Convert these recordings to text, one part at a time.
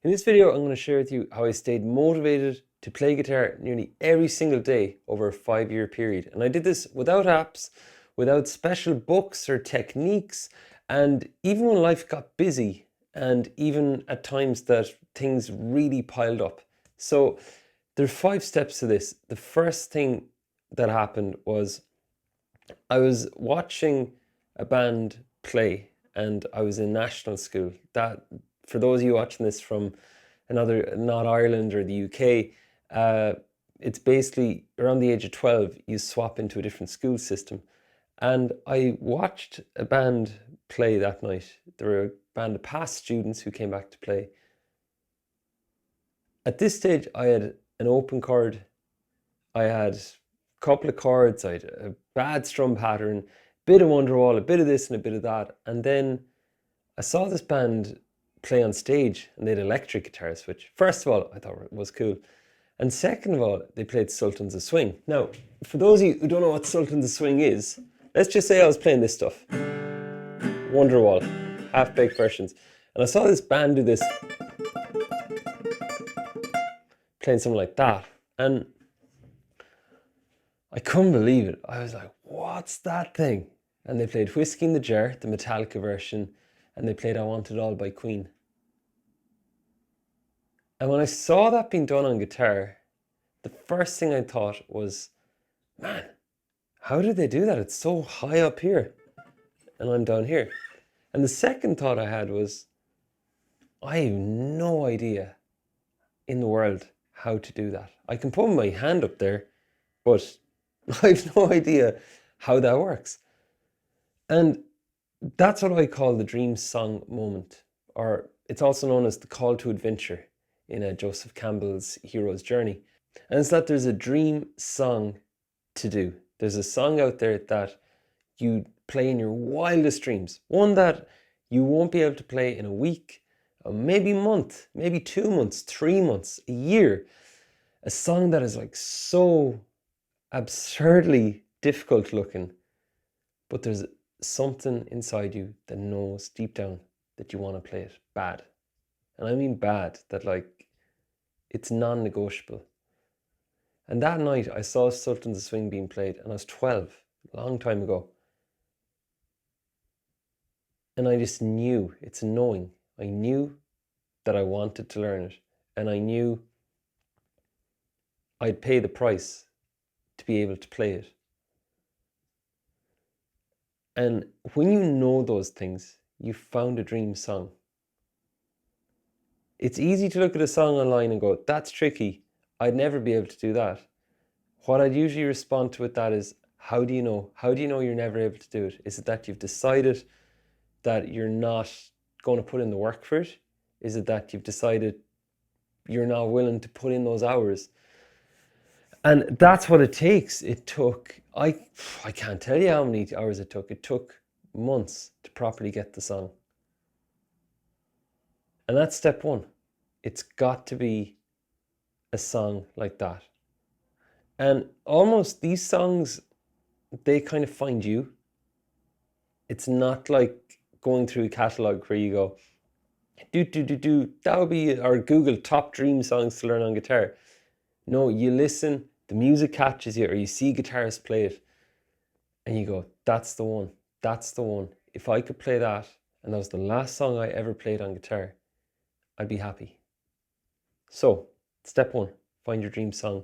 In this video, I'm going to share with you how I stayed motivated to play guitar nearly every single day over a 5-year period. And I did this without apps, without special books or techniques, and even when life got busy, and even at times that things really piled up. So there's 5 steps to this. The first thing that happened was I was watching a band play, and I was in national school. That, for those of you watching this from another, not Ireland or the UK, it's basically around the age of 12, you swap into a different school system. And I watched a band play that night. There were a band of past students who came back to play. At this stage, I had an open chord. I had a couple of chords. I had a bad strum pattern, bit of Wonderwall, a bit of this and a bit of that. And then I saw this band play on stage, and they had electric guitars, which first of all I thought was cool, and second of all they played Sultans of Swing. Now, for those of you who don't know what Sultans of Swing is, let's just say I was playing this stuff, Wonderwall, half-baked versions, and I saw this band do this, playing something like that, and I couldn't believe it. I was like, what's that thing? And they played Whiskey in the Jar, the Metallica version, and they played I Want It All by Queen. And when I saw that being done on guitar, the first thing I thought was, man, how did they do that? It's so high up here, and I'm down here. And the second thought I had was, I have no idea in the world how to do that. I can put my hand up there, but I have no idea how that works. And that's what I call the dream song moment, or it's also known as the call to adventure in Joseph Campbell's Hero's Journey. And it's that there's a dream song to do. There's a song out there that you play in your wildest dreams, one that you won't be able to play in a week, maybe a month, maybe 2 months, 3 months, a year. A song that is like so absurdly difficult looking, but there's something inside you that knows deep down that you want to play it bad. And I mean bad, that like it's non-negotiable. And that night I saw Sultans of Swing being played, and I was 12, a long time ago. And I just knew, it's a knowing. I knew that I wanted to learn it, and I knew I'd pay the price to be able to play it. And when you know those things, you found a dream song. It's easy to look at a song online and go, that's tricky. I'd never be able to do that. What I'd usually respond to with that is, how do you know? How do you know you're never able to do it? Is it that you've decided that you're not going to put in the work for it? Is it that you've decided you're not willing to put in those hours? And that's what it takes. It took, I can't tell you how many hours it took. It took months to properly get the song. And that's step one. It's got to be a song like that. And almost these songs, they kind of find you. It's not like going through a catalogue where you go, that would be, or Google top dream songs to learn on guitar. No, you listen, the music catches you, or you see guitarists play it, and you go, that's the one, that's the one. If I could play that, and that was the last song I ever played on guitar, I'd be happy. So, step one, find your dream song,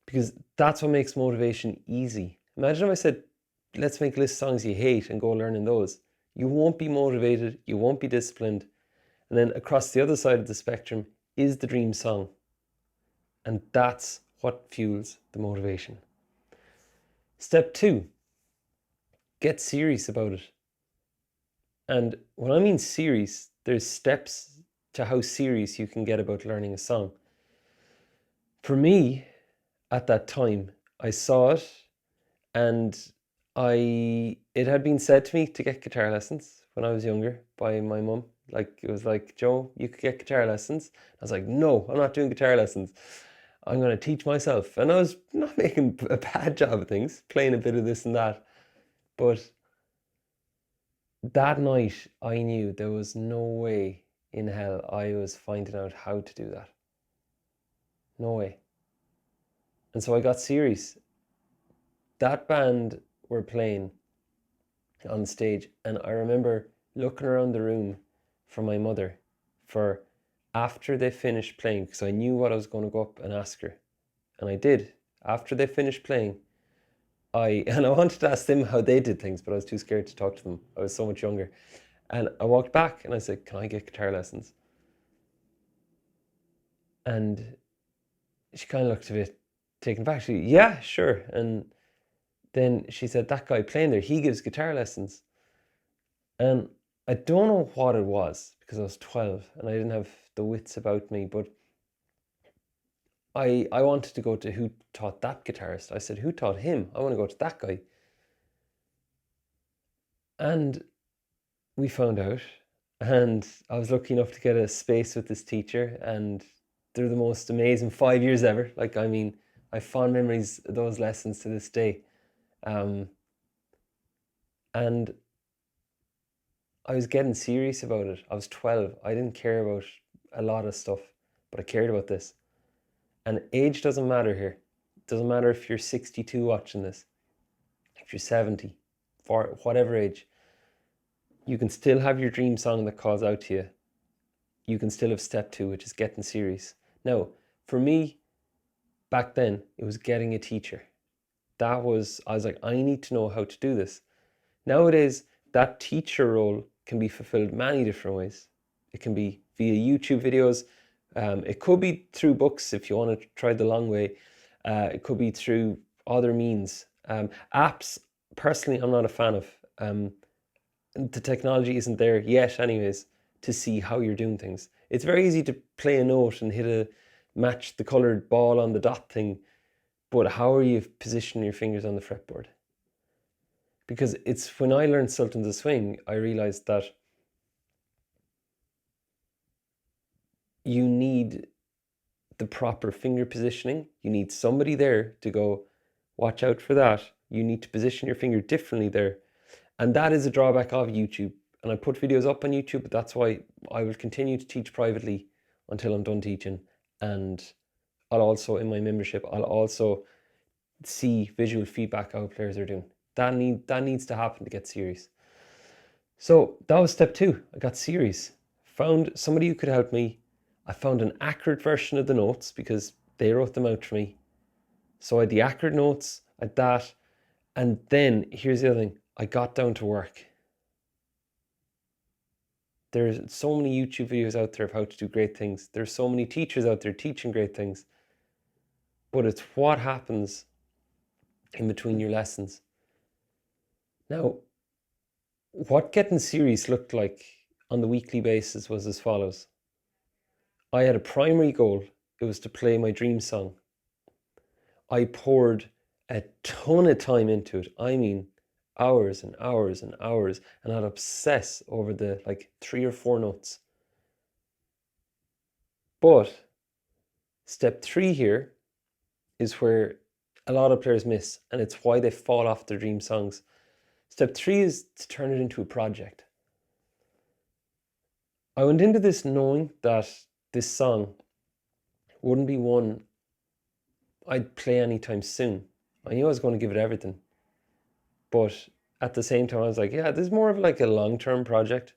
because that's what makes motivation easy. Imagine if I said, let's make a list of songs you hate and go learning those. You won't be motivated, you won't be disciplined. And then across the other side of the spectrum is the dream song. And that's what fuels the motivation. Step 2, get serious about it. And when I mean serious, there's steps to how serious you can get about learning a song. For me, at that time, I saw it, and it had been said to me to get guitar lessons when I was younger by my mum. Like, it was like, Joe, you could get guitar lessons. I was like, no, I'm not doing guitar lessons. I'm going to teach myself. And I was not making a bad job of things, playing a bit of this and that. But that night, I knew there was no way in hell I was finding out how to do that. No way. And so I got serious. That band were playing on stage, and I remember looking around the room for my mother for after they finished playing, because I knew what I was going to go up and ask her. And I did. After they finished playing, I wanted to ask them how they did things, but I was too scared to talk to them. I was so much younger. And I walked back and I said, "Can I get guitar lessons?" And she kind of looked a bit taken back. She, "Yeah, sure." And then she said, "That guy playing there, he gives guitar lessons." And I don't know what it was, because I was 12 and I didn't have the wits about me, but I wanted to go to who taught that guitarist. I said, "Who taught him? I want to go to that guy." And we found out, and I was lucky enough to get a space with this teacher, and they're the most amazing 5 years ever. Like, I mean, I have fond memories of those lessons to this day. And I was getting serious about it. I was 12. I didn't care about a lot of stuff, but I cared about this. And age doesn't matter here. It doesn't matter if you're 62 watching this, if you're 70, for whatever age. You can still have your dream song that calls out to you. You can still have step 2, which is getting serious. Now, for me, back then, it was getting a teacher. I was like, I need to know how to do this. Nowadays, that teacher role can be fulfilled many different ways. It can be via YouTube videos. It could be through books if you want to try the long way. It could be through other means. Apps, personally, I'm not a fan of. The technology isn't there yet anyways to see how you're doing things. It's very easy to play a note and match the colored ball on the dot thing, but how are you positioning your fingers on the fretboard? Because it's when I learned Sultans of Swing, I realized that you need the proper finger positioning. You need somebody there to go, "Watch out for that." You need to position your finger differently there. And that is a drawback of YouTube. And I put videos up on YouTube, but that's why I will continue to teach privately until I'm done teaching. And I'll also, in my membership, I'll also see visual feedback how players are doing. That needs to happen to get serious. So that was step 2. I got serious. Found somebody who could help me. I found an accurate version of the notes because they wrote them out for me. So I had the accurate notes, I had that. And then here's the other thing. I got down to work. There's so many YouTube videos out there of how to do great things. There's so many teachers out there teaching great things. But it's what happens in between your lessons. Now, what getting serious looked like on the weekly basis was as follows. I had a primary goal. It was to play my dream song. I poured a ton of time into it. I mean, hours and hours and hours, and I'd obsess over the 3 or 4 notes. But step 3 here is where a lot of players miss, and it's why they fall off their dream songs. Step 3 is to turn it into a project. I went into this knowing that this song wouldn't be one I'd play anytime soon. I knew I was going to give it everything. But at the same time, I was like, yeah, this is more of a long-term project.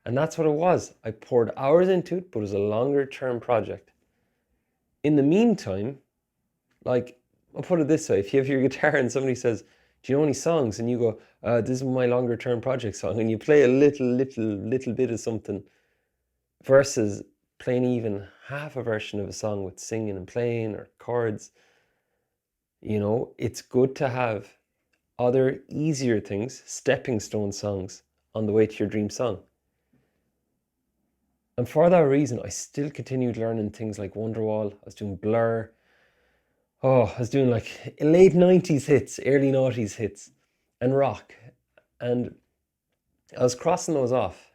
And that's what it was. I poured hours into it, but it was a longer-term project. In the meantime, I'll put it this way. If you have your guitar and somebody says, "Do you know any songs?" And you go, "This is my longer-term project song." And you play a little bit of something versus playing even half a version of a song with singing and playing or chords. It's good to have other easier things, stepping stone songs on the way to your dream song. And for that reason, I still continued learning things like Wonderwall. I was doing Blur. I was doing late 90s hits, early noughties hits, and rock. And I was crossing those off.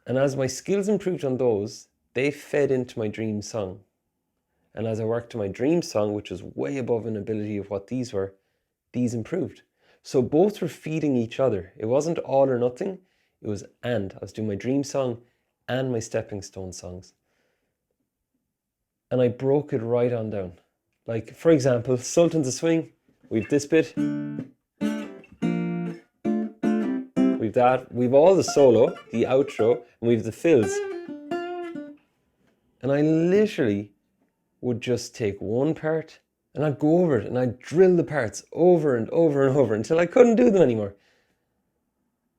And as my skills improved on those, they fed into my dream song. And as I worked to my dream song, which was way above an ability of what these were, these improved. So both were feeding each other. It wasn't all or nothing. It was and. I was doing my dream song and my stepping stone songs. And I broke it right on down. Like, for example, Sultans of Swing, we've this bit, we've that, we've all the solo, the outro, and we've the fills. And I literally would just take one part and I'd go over it and I'd drill the parts over and over and over until I couldn't do them anymore.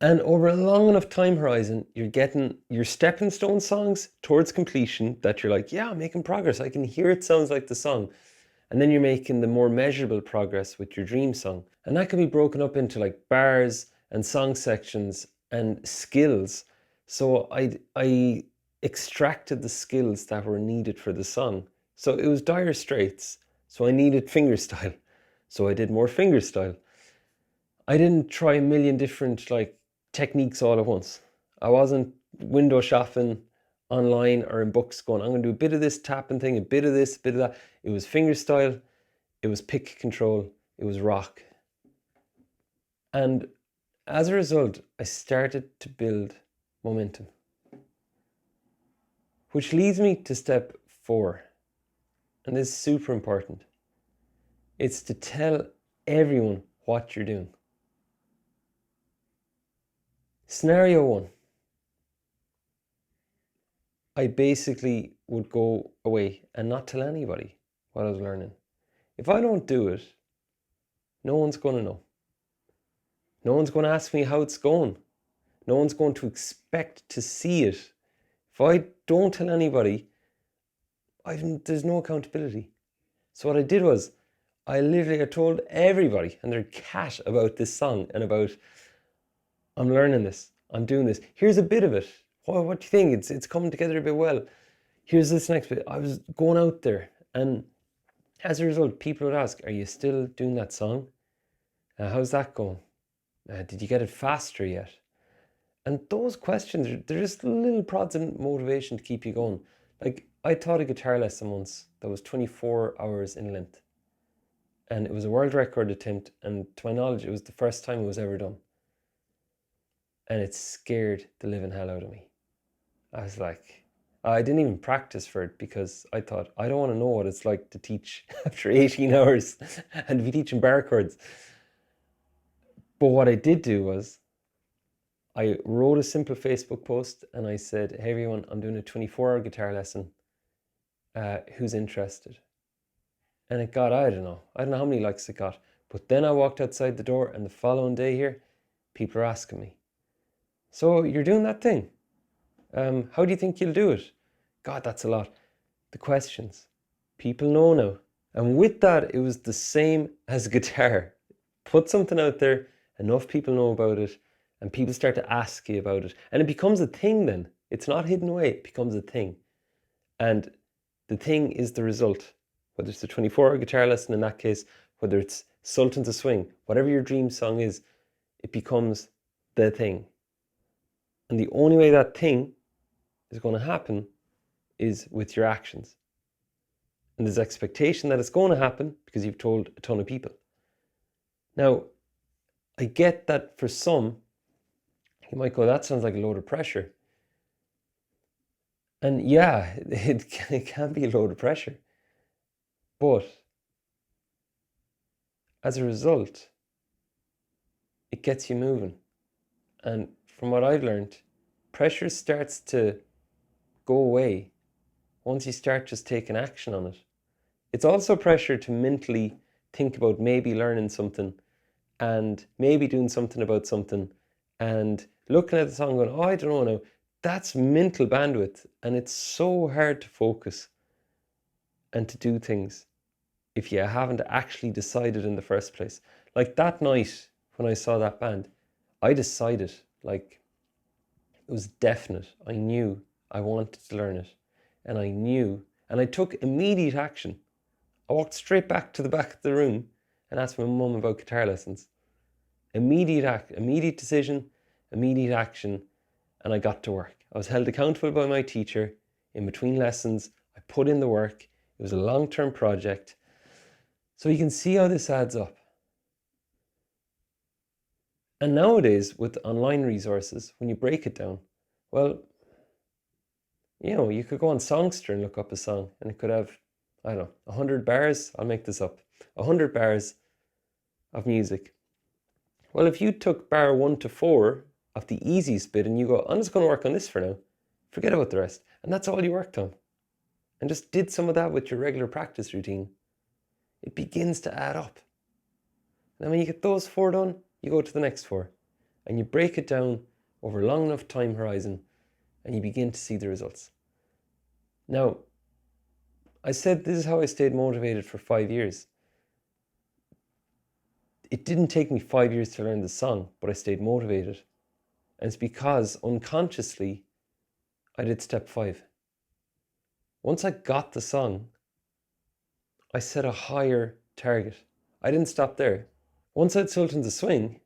And over a long enough time horizon, you're getting your stepping stone songs towards completion that you're like, yeah, I'm making progress. I can hear it sounds like the song. And then you're making the more measurable progress with your dream song. And that can be broken up into like bars and song sections and skills. So I extracted the skills that were needed for the song. So it was Dire Straits. So I needed fingerstyle. So I did more fingerstyle. I didn't try a million different like techniques all at once. I wasn't window shopping online or in books going, I'm going to do a bit of this tapping thing, a bit of this, a bit of that. It was fingerstyle, it was pick control, it was rock. And as a result, I started to build momentum. Which leads me to step 4. And this is super important. It's to tell everyone what you're doing. Scenario 1. I basically would go away and not tell anybody what I was learning. If I don't do it, no one's going to know. No one's going to ask me how it's going. No one's going to expect to see it. If I don't tell anybody, there's no accountability. So what I did was, I told everybody and their cat about this song and about, I'm learning this, I'm doing this. Here's a bit of it. What do you think? It's coming together a bit well. Here's this next bit. I was going out there, and as a result, people would ask, are you still doing that song? How's that going? Did you get it faster yet? And those questions, they're just little prods of motivation to keep you going. Like, I taught a guitar lesson once that was 24 hours in length. And it was a world record attempt, and to my knowledge, it was the first time it was ever done. And it scared the living hell out of me. I was like, I didn't even practice for it because I thought, I don't want to know what it's like to teach after 18 hours and to be teaching bar chords. But what I did do was, I wrote a simple Facebook post and I said, hey everyone, I'm doing a 24-hour guitar lesson. Who's interested? And it got, I don't know how many likes it got. But then I walked outside the door and the following day here, people are asking me, so you're doing that thing? How do you think you'll do it? God, that's a lot. The questions. People know now. And with that, it was the same as guitar. Put something out there, enough people know about it, and people start to ask you about it. And it becomes a thing then. It's not hidden away, it becomes a thing. And the thing is the result. Whether it's a 24-hour guitar lesson in that case, whether it's Sultans of Swing, whatever your dream song is, it becomes the thing. And the only way that thing is going to happen is with your actions. And there's expectation that it's going to happen because you've told a ton of people. Now, I get that for some, you might go, that sounds like a load of pressure. And yeah, it can be a load of pressure. But as a result, it gets you moving. And from what I've learned, pressure starts to go away once you start just taking action on it. It's also pressure to mentally think about maybe learning something and maybe doing something about something and looking at the song going, oh, I don't know now. That's mental bandwidth, and it's so hard to focus and to do things if you haven't actually decided in the first place. Like that night when I saw that band, I decided, like, it was definite. I knew I wanted to learn it, and I knew, and I took immediate action. I walked straight back to the back of the room and asked my mum about guitar lessons. Immediate decision, immediate action, and I got to work. I was held accountable by my teacher. In between lessons, I put in the work. It was a long-term project. So you can see how this adds up. And nowadays, with online resources, when you break it down, well, you could go on Songster and look up a song, and it could have, I don't know, 100 bars. I'll make this up. 100 bars of music. Well, if you took bar 1 to 4 of the easiest bit and you go, I'm just going to work on this for now, forget about the rest, and that's all you worked on, and just did some of that with your regular practice routine, it begins to add up. And when you get those 4 done, you go to the next 4, and you break it down over a long enough time horizon, and you begin to see the results. Now, I said this is how I stayed motivated for 5 years. It didn't take me 5 years to learn the song, but I stayed motivated. And it's because unconsciously, I did step 5. Once I got the song, I set a higher target. I didn't stop there. Once I'd Sultans of Swing,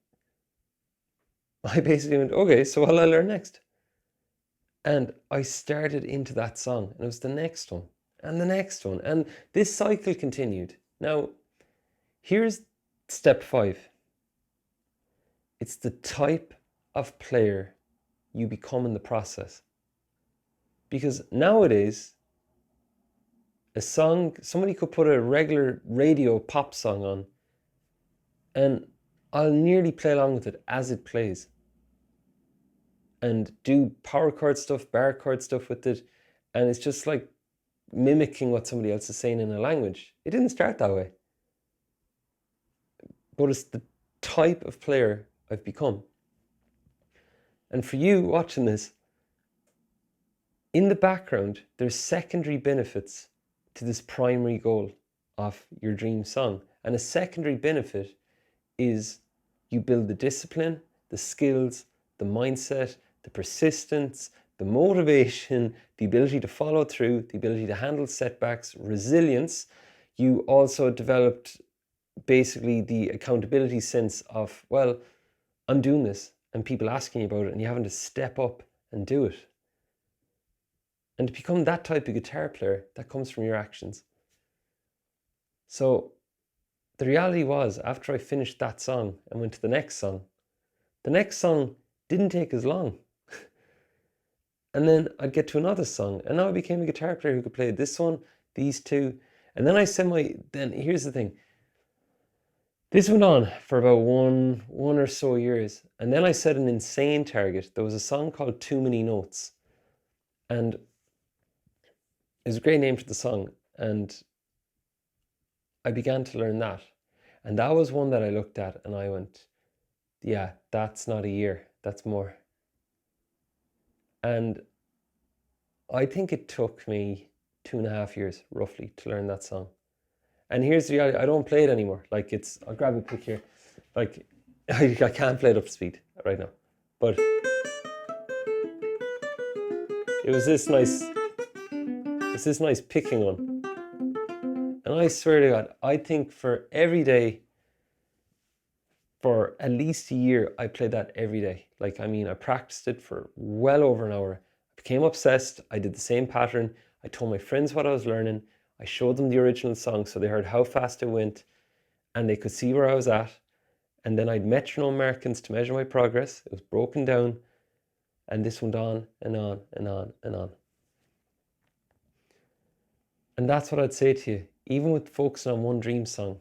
I basically went, okay, so what'll I learn next? And I started into that song, and it was the next one, and the next one, and this cycle continued. Now, here's step 5. It's the type of player you become in the process. Because nowadays, a song, somebody could put a regular radio pop song on, and I'll nearly play along with it as it plays, and do power chord stuff, bar chord stuff with it, and it's just like mimicking what somebody else is saying in a language. It didn't start that way, but it's the type of player I've become. And for you watching this, in the background, there's secondary benefits to this primary goal of your dream song. And a secondary benefit is you build the discipline, the skills, the mindset, the persistence, the motivation, the ability to follow through, the ability to handle setbacks, resilience. You also developed basically the accountability sense of, well, I'm doing this, and people asking you about it, and you having to step up and do it. And to become that type of guitar player, that comes from your actions. So the reality was, after I finished that song and went to the next song didn't take as long. And then I'd get to another song, and now I became a guitar player who could play this one, these two. And then then here's the thing. This went on for about one or so years. And then I set an insane target. There was a song called Too Many Notes. And it was a great name for the song. And I began to learn that. And that was one that I looked at and I went, yeah, that's not a year, that's more. And I think it took me 2.5 years roughly to learn that song. And here's the reality, I don't play it anymore. Like I'll grab a pick here. Like I can't play it up to speed right now. But it was this nice picking one. And I swear to God, I think for every day, for at least a year, I played that every day. Like, I mean, I practiced it for well over an hour. I became obsessed. I did the same pattern. I told my friends what I was learning. I showed them the original song so they heard how fast it went and they could see where I was at. And then I'd metronome markings to measure my progress. It was broken down, and this went on and on and on and on. And that's what I'd say to you, even with focusing on one dream song.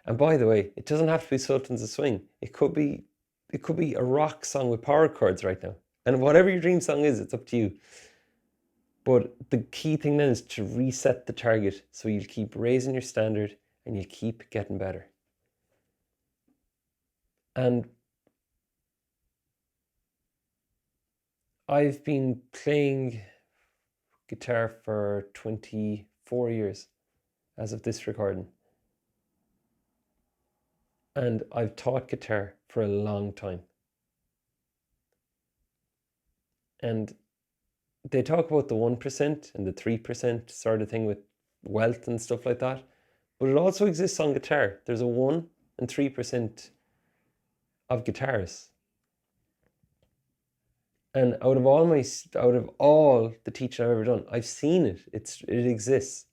And by the way, it doesn't have to be Sultans of Swing. It could be a rock song with power chords right now. And whatever your dream song is, it's up to you. But the key thing then is to reset the target so you'll keep raising your standard and you keep getting better. And I've been playing guitar for 24 years as of this recording. And I've taught guitar for a long time. And they talk about the 1% and the 3% sort of thing with wealth and stuff like that. But it also exists on guitar. There's a 1 and 3% of guitarists. And out of all the teaching I've ever done, I've seen it. It exists.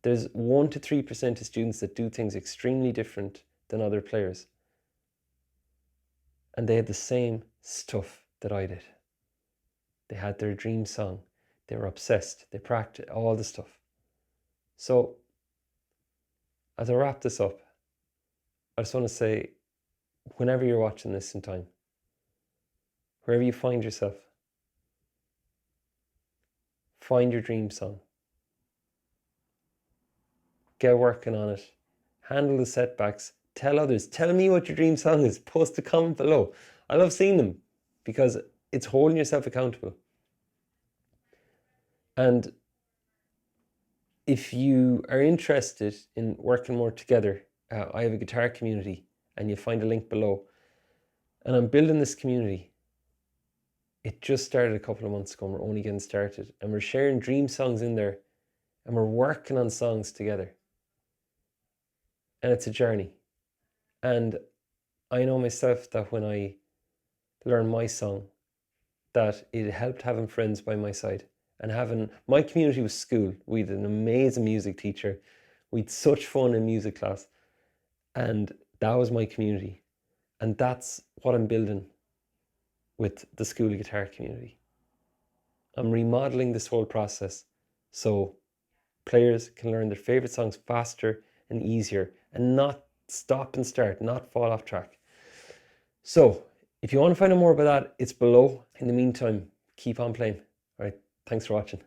There's 1 to 3% of students that do things extremely different than other players. and they had the same stuff that I did. They had their dream song. They were obsessed. They practiced all the stuff. So as I wrap this up, I just want to say, whenever you're watching this in time, wherever you find yourself, find your dream song. Get working on it. Handle the setbacks. Tell others. Tell me what your dream song is. Post a comment below. I love seeing them because it's holding yourself accountable. And if you are interested in working more together, I have a guitar community, and you'll find a link below. And I'm building this community. It just started a couple of months ago, and we're only getting started. And we're sharing dream songs in there, and we're working on songs together. And it's a journey. And I know myself that when I learned my song, that it helped having friends by my side. And having my community was school. We had an amazing music teacher. We had such fun in music class. And that was my community. And that's what I'm building with the school guitar community. I'm remodeling this whole process so players can learn their favorite songs faster and easier and not stop and start, not fall off track. So if you want to find out more about that, it's below. In the meantime, keep on playing. All right, thanks for watching.